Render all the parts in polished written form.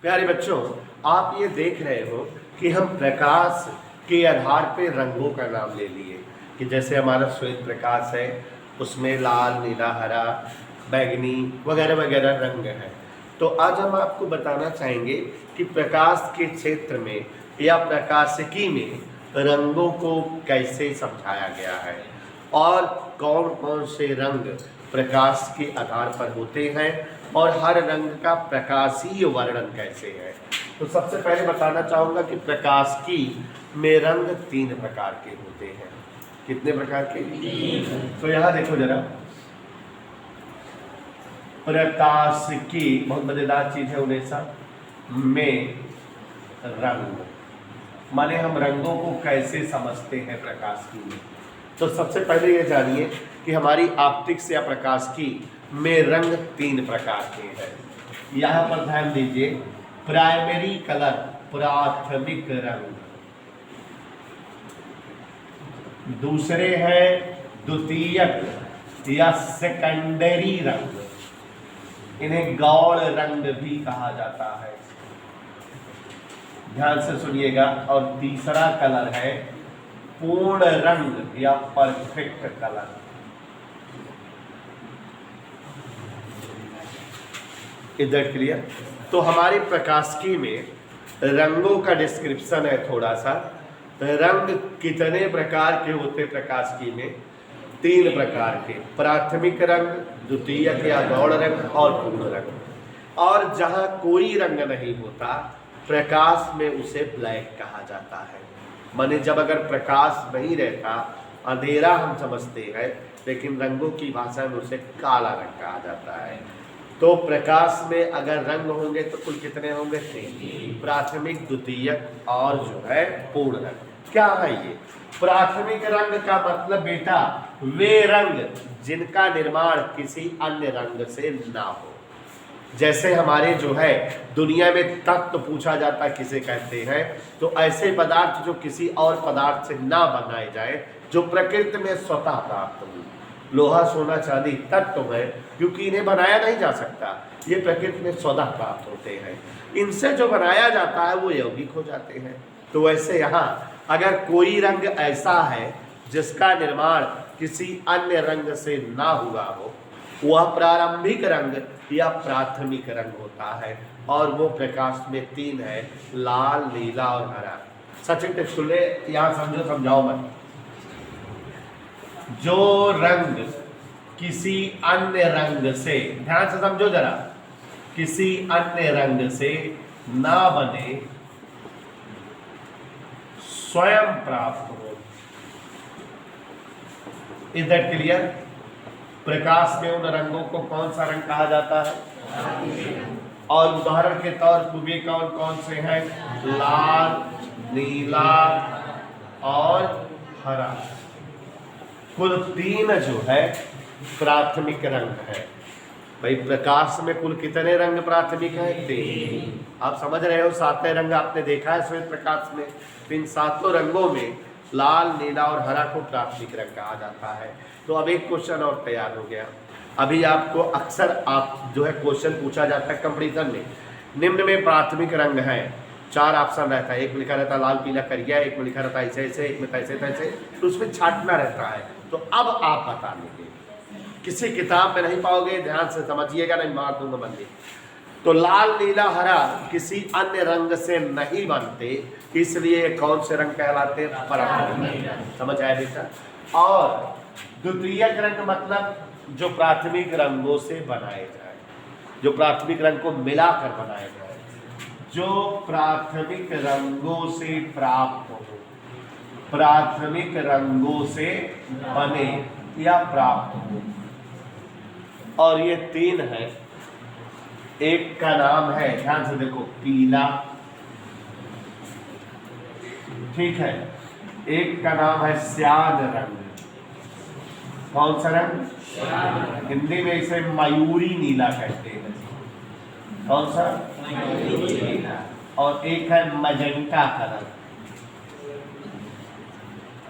प्यारे बच्चों, आप ये देख रहे हो कि हम प्रकाश के आधार पे रंगों का नाम ले लिए कि जैसे हमारा श्वेत प्रकाश है, उसमें लाल, नीला, हरा, बैंगनी वगैरह वगैरह रंग है। तो आज हम आपको बताना चाहेंगे कि प्रकाश के क्षेत्र में या प्रकाशिकी में रंगों को कैसे समझाया गया है और कौन कौन से रंग प्रकाश के आधार पर होते हैं और हर रंग का प्रकाशीय वर्णन कैसे है। तो सबसे पहले बताना चाहूँगा कि प्रकाशिकी में रंग 3 प्रकार के होते हैं। कितने प्रकार के? 3। तो यहाँ देखो जरा, प्रकाशिकी बहुत मजेदार चीज है। 19 में रंग माने हम रंगों को कैसे समझते हैं प्रकाशिकी में। तो सबसे पहले ये जानिए कि हमारी ऑप्टिक्स या प्रकाशिकी में रंग 3 प्रकार के हैं। यहाँ पर ध्यान दीजिए, प्राइमरी कलर प्राथमिक रंग, दूसरे हैं द्वितीयक या सेकेंडरी रंग, इन्हें गौण रंग भी कहा जाता है। ध्यान से सुनिएगा। और तीसरा कलर है पूर्ण रंग या परफेक्ट कलर। इधर क्लियर? तो हमारी प्रकाशिकी में रंगों का डिस्क्रिप्शन है थोड़ा सा। रंग कितने प्रकार के होते प्रकाशिकी में? 3 प्रकार के, प्राथमिक रंग, द्वितीयक या गौण रंग और पूर्ण रंग। और जहाँ कोई रंग नहीं होता प्रकाश में उसे ब्लैक कहा जाता है। माने जब अगर प्रकाश नहीं रहता, अंधेरा हम समझते हैं, लेकिन रंगों की भाषा में उसे काला रंग कहा जाता है। तो प्रकाश में अगर रंग होंगे तो कुल कितने होंगे? 3, प्राथमिक, द्वितीयक और जो है पूर्ण रंग। क्या है ये प्राथमिक रंग का मतलब? बेटा वे रंग जिनका निर्माण किसी अन्य रंग से ना हो। जैसे हमारे जो है दुनिया में तत्व पूछा जाता किसे कहते हैं, तो ऐसे पदार्थ जो किसी और पदार्थ से ना बनाए जाए, जो प्रकृति में स्वतः प्राप्त हो। लोहा, सोना, चांदी तत्व है क्योंकि इन्हें बनाया नहीं जा सकता, ये प्रकृति में स्वतः प्राप्त होते हैं। इनसे जो बनाया जाता है वो यौगिक हो जाते हैं। तो वैसे यहाँ अगर कोई रंग ऐसा है जिसका निर्माण किसी अन्य रंग से ना हुआ हो, वह प्रारंभिक रंग या प्राथमिक रंग होता है। और वो प्रकाश में 3 है, लाल, नीला और हरा। सचिन टिप्सुले यहाँ समझो, समझाओ मत। जो रंग किसी अन्य रंग से, ध्यान से समझो जरा, किसी अन्य रंग से ना बने, स्वयं प्राप्त हो। Is that clear? प्रकाश में उन रंगों को कौन सा रंग कहा जाता है? और उदाहरण के तौर पर वे कौन कौन से हैं? लाल, नीला और हरा। कुल 3 जो है प्राथमिक रंग है। भाई प्रकाश में कुल कितने रंग प्राथमिक है? 3। आप समझ रहे हो, 7 रंग आपने देखा है श्वेत प्रकाश में। इन 7 रंगों में लाल, नीला और हरा को प्राथमिक रंग कहा जाता है। तो अब एक क्वेश्चन और तैयार हो गया। अभी आपको अक्सर आप जो है क्वेश्चन पूछा जाता है कंपटीशन में, निम्न में प्राथमिक रंग है, 4 ऑप्शन रहता है। एक में लिखा रहता है लाल, पीला, करिया, एक में लिखा रहता है ऐसे ऐसे, एक में तैसे तैसे, तो उसमें छांटना रहता है। तो अब आप बता देंगे, किसी किताब में नहीं पाओगे, ध्यान से समझिएगा, नहीं मार दूंगा बंदी। तो लाल, नीला, हरा किसी अन्य रंग से नहीं बनते, इसलिए कौन से रंग कहलाते हैं? प्राथमिक। समझ आया बेटा? और द्वितीयक रंग मतलब जो प्राथमिक रंगों से बनाए जाए, जो प्राथमिक रंग को मिलाकर बनाए जाए, जो प्राथमिक रंगों से प्राप्त हो, प्राथमिक रंगों से बने या प्राप्त हो। और ये 3 है। एक का नाम है, ध्यान से देखो, पीला, ठीक है। एक का नाम है श्यान रंग। कौन सा रंग? हिंदी में इसे मयूरी नीला कहते हैं। कौन सा? मयूरी नीला। और एक है मजेंटा कलर।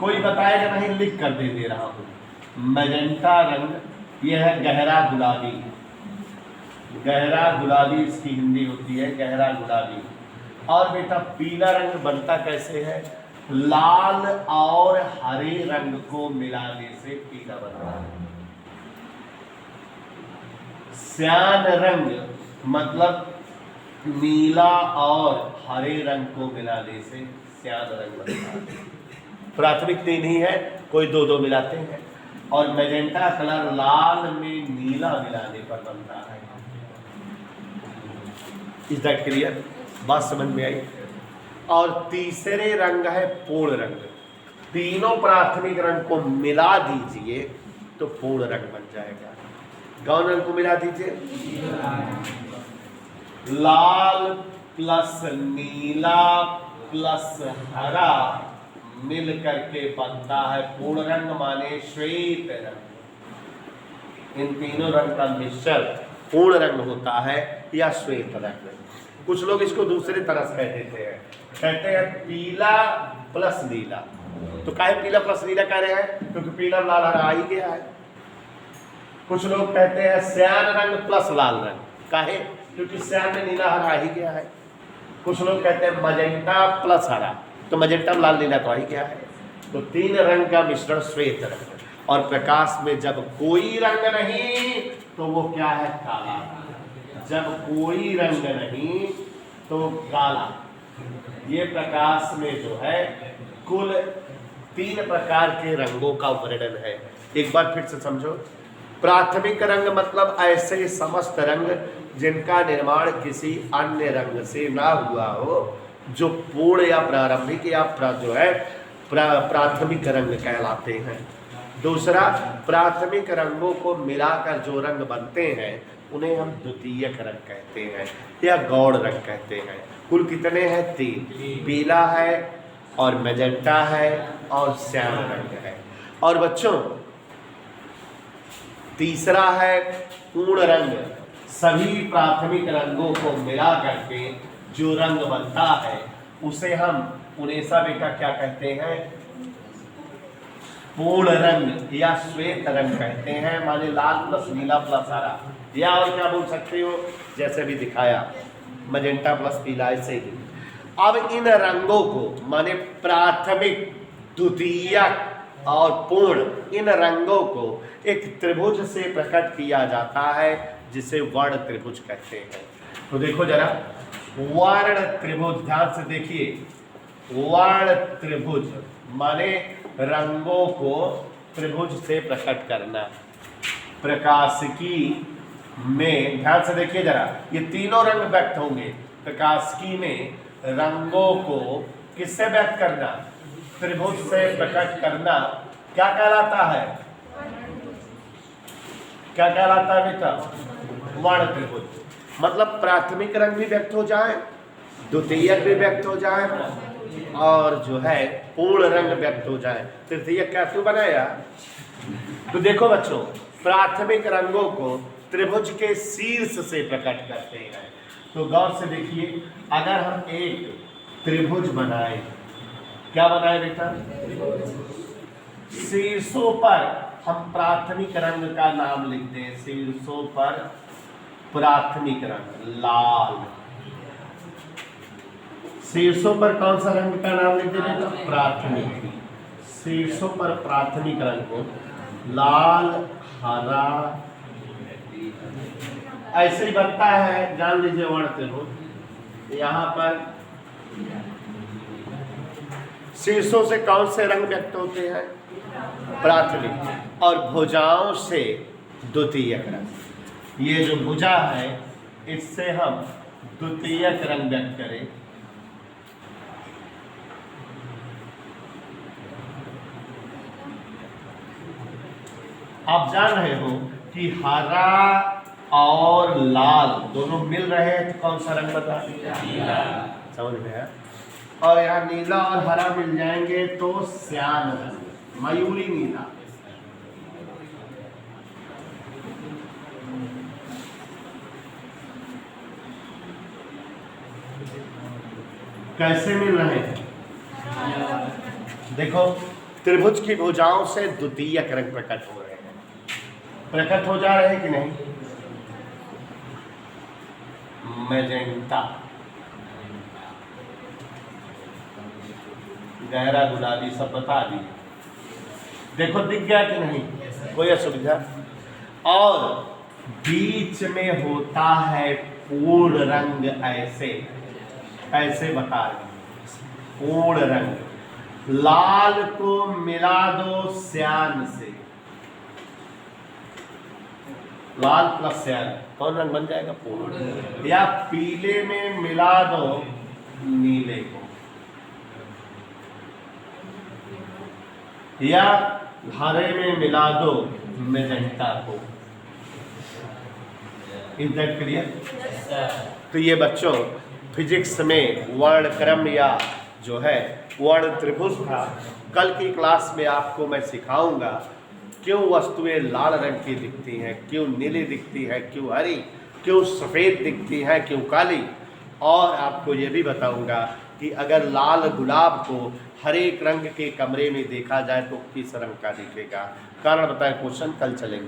कोई बताएगा नहीं, लिख कर दे रहा हूं। मजेंटा रंग यह है गहरा गुलाबी, गहरा गुलाबी इसकी हिंदी होती है, गहरा गुलाबी। और बेटा पीला रंग बनता कैसे है? लाल और हरे रंग को मिलाने से पीला बनता है। श्यान रंग मतलब नीला और हरे रंग को मिलाने से श्यान रंग बनता है। प्राथमिक तीन ही है, कोई दो दो मिलाते हैं। और मैजेंटा कलर लाल में नीला मिलाने पर बनता है। Is that clear? बात समझ में आई? और तीसरे रंग है पूर्ण रंग। तीनों प्राथमिक रंग को मिला दीजिए तो पूर्ण रंग बन जाएगा। कौन रंग को मिला दीजिए? लाल प्लस नीला प्लस हरा मिल करके बनता है पूर्ण रंग, माने श्वेत रंग। इन तीनों रंग का मिश्रण पूर्ण रंग होता है या श्वेत रंग। कुछ लोग इसको दूसरे तरह से कह देते हैं, कहते हैं पीला प्लस नीला। तो काहे पीला प्लस नीला कह रहे हैं? क्योंकि पीला लाल हरा आ ही गया है। कुछ लोग कहते हैं श्यान रंग प्लस लाल रंग, काहे? क्योंकि श्यान में नीला हरा आ ही गया है। कुछ लोग कहते हैं मजेंटा प्लस हरा, तो मजेंटा लाल नीला तो आ ही गया है। तो तीन रंग का मिश्रण श्वेत रंग। और प्रकाश में जब कोई रंग नहीं तो वो क्या है? काला। जब कोई रंग नहीं तो काला। ये प्रकाश में जो है कुल 3 प्रकार के रंगों का वर्णन है। एक बार फिर से समझो। प्राथमिक रंग मतलब ऐसे समस्त रंग जिनका निर्माण किसी अन्य रंग से ना हुआ हो, जो पूर्ण या प्रारंभिक या जो है प्राथमिक रंग कहलाते हैं। दूसरा, प्राथमिक रंगों को मिलाकर जो रंग बनते हैं उन्हें हम द्वितीयक रंग कहते हैं या गौड़ रंग कहते हैं। कुल कितने हैं? 3। पीला है और मैजेंटा है और श्याम रंग है। और बच्चों तीसरा है पूर्ण रंग। सभी प्राथमिक रंगों को मिला करके जो रंग बनता है उसे हम उनेसा बेटा क्या कहते हैं? पूर्ण रंग या श्वेत रंग कहते हैं, माने लाल प्लस नीला प्लस हरा। या और क्या बोल सकते हो, जैसे भी दिखाया मजेंटा प्लस पीला, ऐसे ही। अब इन रंगों को माने प्राथमिक, द्वितीयक और पूर्ण, इन रंगों को एक त्रिभुज से प्रकट किया जाता है जिसे वर्ण त्रिभुज कहते हैं। तो देखो जरा, वर्ण त्रिभुज ध्यान से देखिए। वर्ण त्रिभुज माने रंगों को त्रिभुज से प्रकट करना। प्रकाशिकी में ध्यान से देखिए जरा, ये तीनों रंग व्यक्त होंगे। प्रकाशिकी में रंगों को किससे व्यक्त करना? त्रिभुज से प्रकट करना क्या कहलाता है? क्या कहलाता है बेटा? वर्ण त्रिभुज। मतलब प्राथमिक रंग भी व्यक्त हो जाए, द्वितीयक भी व्यक्त हो जाए और जो है पूर्ण रंग व्यक्त हो जाए। तृतीयक क्या क्यों बनाया? तो देखो बच्चों, प्राथमिक रंगों को त्रिभुज के शीर्ष से प्रकट करते हैं। तो गौर से देखिए, अगर हम एक त्रिभुज बनाए, क्या बनाए बेटा? शीर्षों पर हम प्राथमिक रंग का नाम लिखते हैं। शीर्षों पर प्राथमिक रंग लाल। शीर्षों पर कौन सा रंग का नाम लिखते हैं? प्राथमिक। शीर्षों पर प्राथमिक रंग को लाल, हरा, ऐसे ही बनता है। जान लीजिए वर्ण त्रिभुज। यहाँ पर शीर्षों से कौन से रंग व्यक्त होते हैं? प्राथमिक। और भुजाओं से द्वितीयक रंग। ये जो भुजा है इससे हम द्वितीयक रंग व्यक्त करें। आप जान रहे हो कि हरा और लाल दोनों मिल रहे हैं तो कौन सा रंग बता? नीला। समझ में है? और यहाँ नीला और हरा मिल जाएंगे तो श्याम रंग, मयूरी नीला। कैसे मिल रहे हैं? देखो, त्रिभुज की भुजाओं से द्वितीयक रंग प्रकट हो रहे हैं। प्रकट हो जा रहे हैं कि नहीं? मैजेंटा, गहरा गुलाबी, सब बता दिए। देखो दिख गया कि नहीं, कोई असुविधा। और बीच में होता है पूर्ण रंग, ऐसे ऐसे बता रहे, पूर्ण रंग। लाल को मिला दो श्यान से, लाल प्लस श्यान कौन रंग बन जाएगा? पूर्ण। या पीले में मिला दो नीले को, या हरे में मिला दो मैजेंटा को। Is that clear? तो ये बच्चों फिजिक्स में वर्ण क्रम या जो है वर्ण त्रिभुज था। कल की क्लास में आपको मैं सिखाऊंगा क्यों वस्तुएं लाल रंग की दिखती हैं, क्यों नीली दिखती है, क्यों हरी, क्यों सफ़ेद दिखती है, क्यों काली। और आपको ये भी बताऊंगा कि अगर लाल गुलाब को हर एक रंग के कमरे में देखा जाए तो किस रंग का दिखेगा। कारण बताए क्वेश्चन कल चलेंगे।